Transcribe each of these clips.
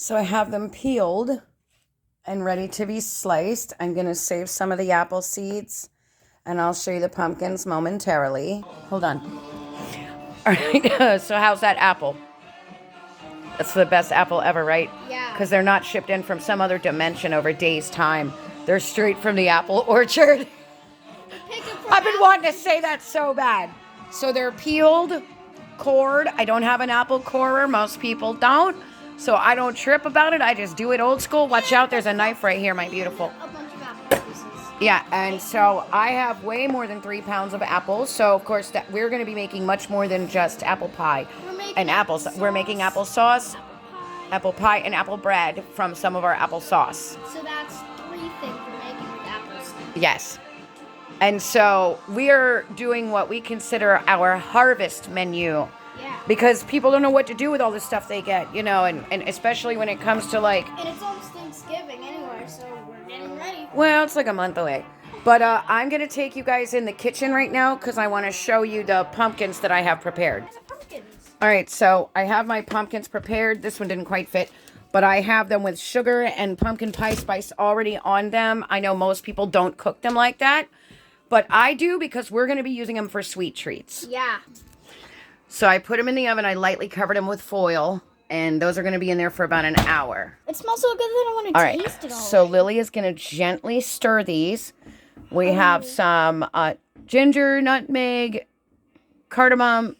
So I have them peeled and ready to be sliced. I'm going to save some of the apple seeds and I'll show you the pumpkins momentarily. Hold on. All right, so how's that apple? That's the best apple ever, right? Yeah. Because they're not shipped in from some other dimension over days' time. They're straight from the apple orchard. I've been wanting to say that so bad. So they're peeled, cored. I don't have an apple corer. Most people don't. So I don't trip about it. I just do it old school. Watch out, there's a knife right here, my beautiful. A bunch of apple pieces. Yeah, and so I have way more than 3 pounds of apples. So of course that we're going to be making much more than just apple pie and apples. We're making applesauce, apple pie, and apple bread from some of our applesauce. So that's 3 things we're making with apples. Yes. And so we're doing what we consider our harvest menu. Yeah. Because people don't know what to do with all the stuff they get, you know, and especially when it comes to like... And it's almost Thanksgiving anyway, so we're getting ready. Well, it's like a month away. But I'm going to take you guys in the kitchen right now because I want to show you the pumpkins that I have prepared. Where's the pumpkins? All right, so I have my pumpkins prepared. This one didn't quite fit, but I have them with sugar and pumpkin pie spice already on them. I know most people don't cook them like that, but I do because we're going to be using them for sweet treats. Yeah. So I put them in the oven. I lightly covered them with foil, and those are going to be in there for about an hour. It smells so good that I want to taste it all. So Lily is going to gently stir these. We have some ginger, nutmeg, cardamom,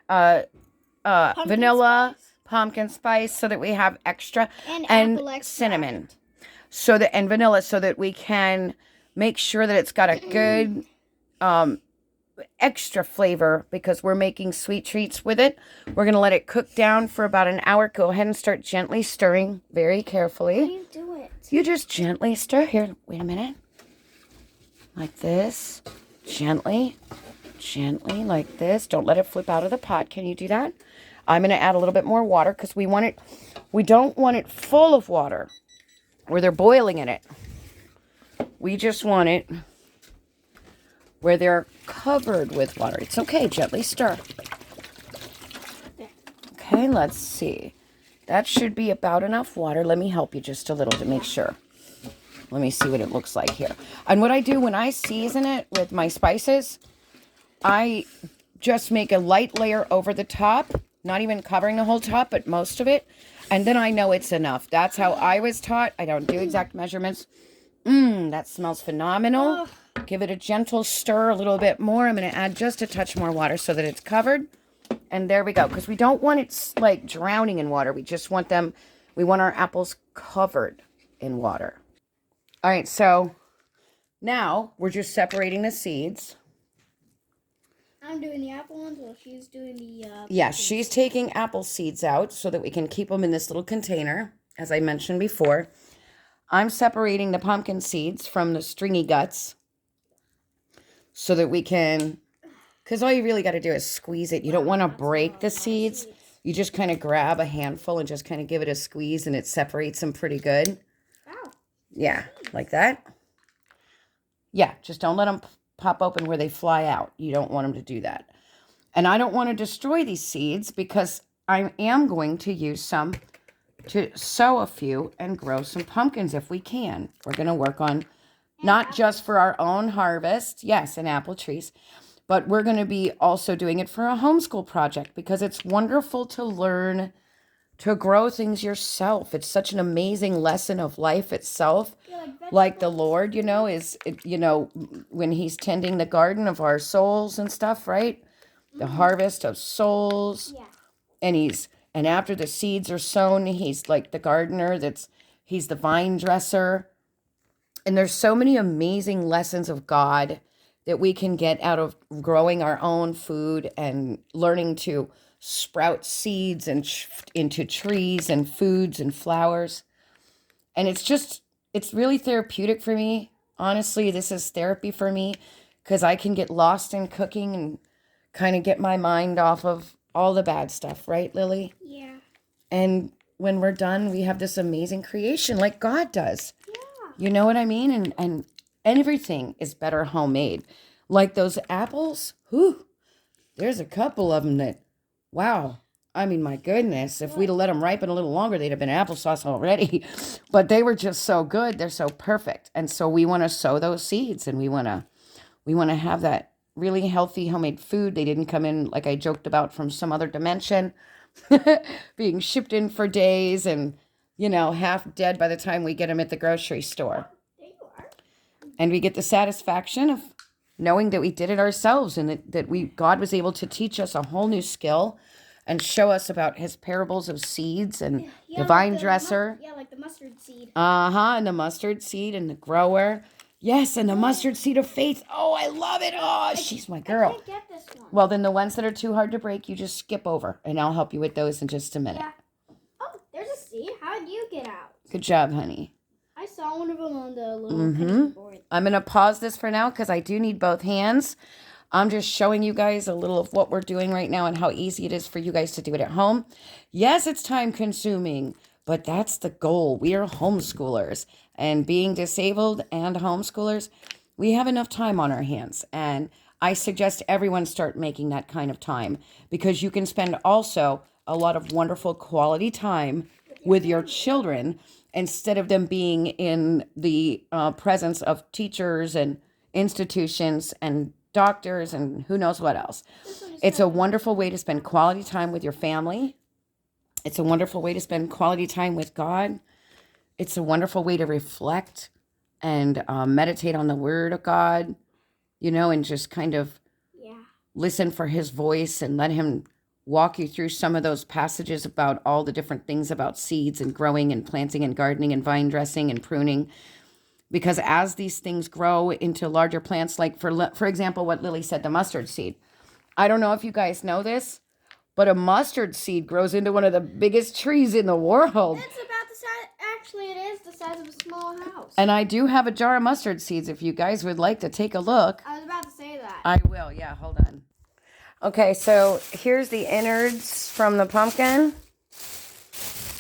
vanilla, pumpkin spice, so that we have extra, and cinnamon, and vanilla, so that we can make sure that it's got a good extra flavor because we're making sweet treats with it. We're going to let it cook down for about an hour. Go ahead and start gently stirring very carefully. How do you do it? You just gently stir. Here, wait a minute. Like this. Gently like this. Don't let it flip out of the pot. Can you do that? I'm going to add a little bit more water because we don't want it full of water where they're boiling in it. We just want it where they're covered with water. It's okay. Gently stir. Okay, let's see. That should be about enough water. Let me help you just a little to make sure. Let me see what it looks like here. And what I do when I season it with my spices, I just make a light layer over the top, not even covering the whole top, but most of it. And then I know it's enough. That's how I was taught. I don't do exact measurements. That smells phenomenal. Give it a gentle stir a little bit more. I'm going to add just a touch more water so that it's covered. And there we go. Because we don't want it like drowning in water. We just want we want our apples covered in water. All right, so now we're just separating the seeds. I'm doing the apple ones while she's doing the... Yeah, she's taking apple seeds out so that we can keep them in this little container, as I mentioned before. I'm separating the pumpkin seeds from the stringy guts so that we can... Because all you really got to do is squeeze it. You don't want to break the seeds. You just kind of grab a handful and just kind of give it a squeeze, and it separates them pretty good. Wow. Yeah, like that. Yeah, just don't let them pop open where they fly out. You don't want them to do that. And I don't want to destroy these seeds because I am going to use some to sow a few and grow some pumpkins if we can. We're going to work on not just for our own harvest, yes, and apple trees, but we're going to be also doing it for a homeschool project because it's wonderful to learn to grow things yourself. It's such an amazing lesson of life itself. Like the Lord, when he's tending the garden of our souls and stuff, right? The harvest of souls. Yeah. And after the seeds are sown, he's like the gardener, he's the vine dresser. And there's so many amazing lessons of God that we can get out of growing our own food and learning to sprout seeds and into trees and foods and flowers. And it's really therapeutic for me. Honestly, this is therapy for me because I can get lost in cooking and kind of get my mind off of all the bad stuff, right, Lily? Yeah. And when we're done, we have this amazing creation like God does. Yeah. You know what I mean? And everything is better homemade. Like those apples, there's a couple of them that, wow, I mean, my goodness, if we'd have let them ripen a little longer, they'd have been applesauce already. But they were just so good. They're so perfect. And so we want to sow those seeds, and we want to have that really healthy homemade food. They didn't come in, like I joked about, from some other dimension, being shipped in for days and, half dead by the time we get them at the grocery store. There you are. And we get the satisfaction of knowing that we did it ourselves, and that God was able to teach us a whole new skill and show us about his parables of seeds and the vine dresser. Like the mustard seed. And the mustard seed and the grower. Yes, and the mustard seed of faith. Oh, I love it. Oh, she's my girl. I can't get this one. Well, then the ones that are too hard to break, you just skip over, and I'll help you with those in just a minute. Yeah. Oh, there's a seed. How did you get out? Good job, honey. I saw one of them on the little board. I'm going to pause this for now because I do need both hands. I'm just showing you guys a little of what we're doing right now and how easy it is for you guys to do it at home. Yes, it's time consuming, but that's the goal. We are homeschoolers, and being disabled and homeschoolers, we have enough time on our hands. And I suggest everyone start making that kind of time, because you can spend also a lot of wonderful quality time with your children instead of them being in the presence of teachers and institutions and doctors and who knows what else. It's a wonderful way to spend quality time with your family. It's a wonderful way to spend quality time with God. It's a wonderful way to reflect and meditate on the Word of God, and just kind of listen for his voice and let him walk you through some of those passages about all the different things about seeds and growing and planting and gardening and vine dressing and pruning. Because as these things grow into larger plants, like for example, what Lily said, the mustard seed. I don't know if you guys know this, but a mustard seed grows into one of the biggest trees in the world. It's about the size, actually it is the size of a small house. And I do have a jar of mustard seeds if you guys would like to take a look. I was about to say that. I will, yeah, hold on. Okay, so here's the innards from the pumpkin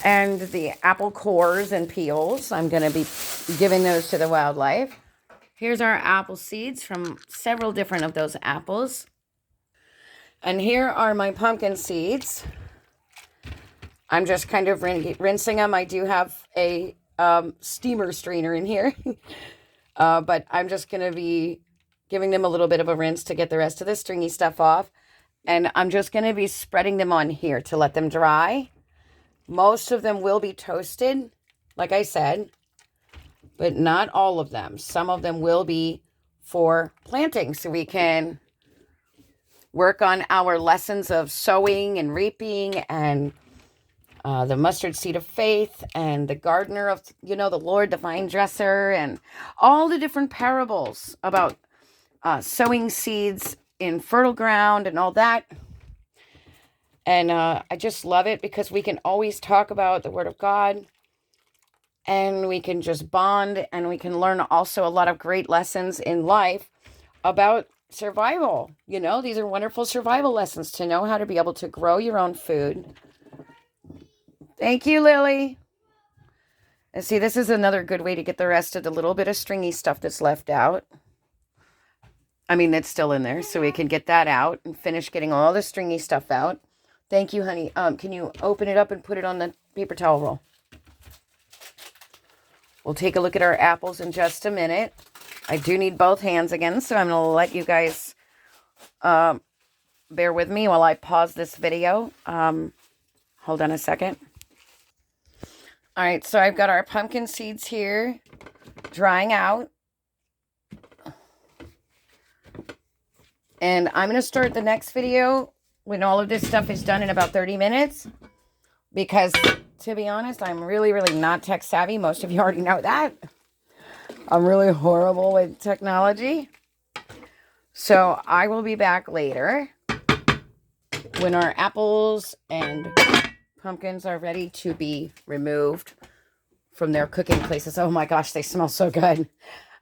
and the apple cores and peels. I'm going to be giving those to the wildlife. Here's our apple seeds from several different of those apples. And here are my pumpkin seeds. I'm just kind of rinsing them. I do have a steamer strainer in here. But I'm just going to be giving them a little bit of a rinse to get the rest of the stringy stuff off. And I'm just going to be spreading them on here to let them dry. Most of them will be toasted, like I said, but not all of them. Some of them will be for planting, so we can work on our lessons of sowing and reaping and the mustard seed of faith and the gardener of, the Lord, the vine dresser, and all the different parables about sowing seeds in fertile ground and all that. And I just love it because we can always talk about the Word of God, and we can just bond, and we can learn also a lot of great lessons in life about survival. These are wonderful survival lessons to know how to be able to grow your own food. Thank you, Lily. And see, this is another good way to get the rest of the little bit of stringy stuff that's left out. That's still in there, so we can get that out and finish getting all the stringy stuff out. Thank you, honey. Can you open it up and put it on the paper towel roll? We'll take a look at our apples in just a minute. I do need both hands again, so I'm going to let you guys bear with me while I pause this video. Hold on a second. All right, so I've got our pumpkin seeds here drying out. And I'm going to start the next video when all of this stuff is done in about 30 minutes. Because, to be honest, I'm really, really not tech savvy. Most of you already know that. I'm really horrible with technology. So I will be back later when our apples and pumpkins are ready to be removed from their cooking places. Oh my gosh, they smell so good.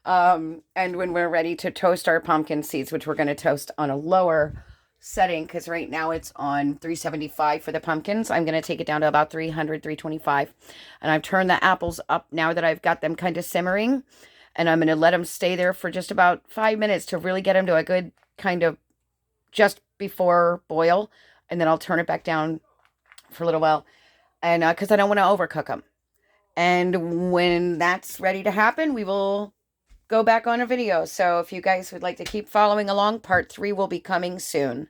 And when we're ready to toast our pumpkin seeds, which we're going to toast on a lower setting, because right now it's on 375 for the pumpkins. I'm going to take it down to about 300, 325. And I've turned the apples up now that I've got them kind of simmering. And I'm going to let them stay there for just about 5 minutes to really get them to a good kind of just before boil. And then I'll turn it back down for a little while, and because I don't want to overcook them. And when that's ready to happen, we will go back on a video. So if you guys would like to keep following along, part 3 will be coming soon.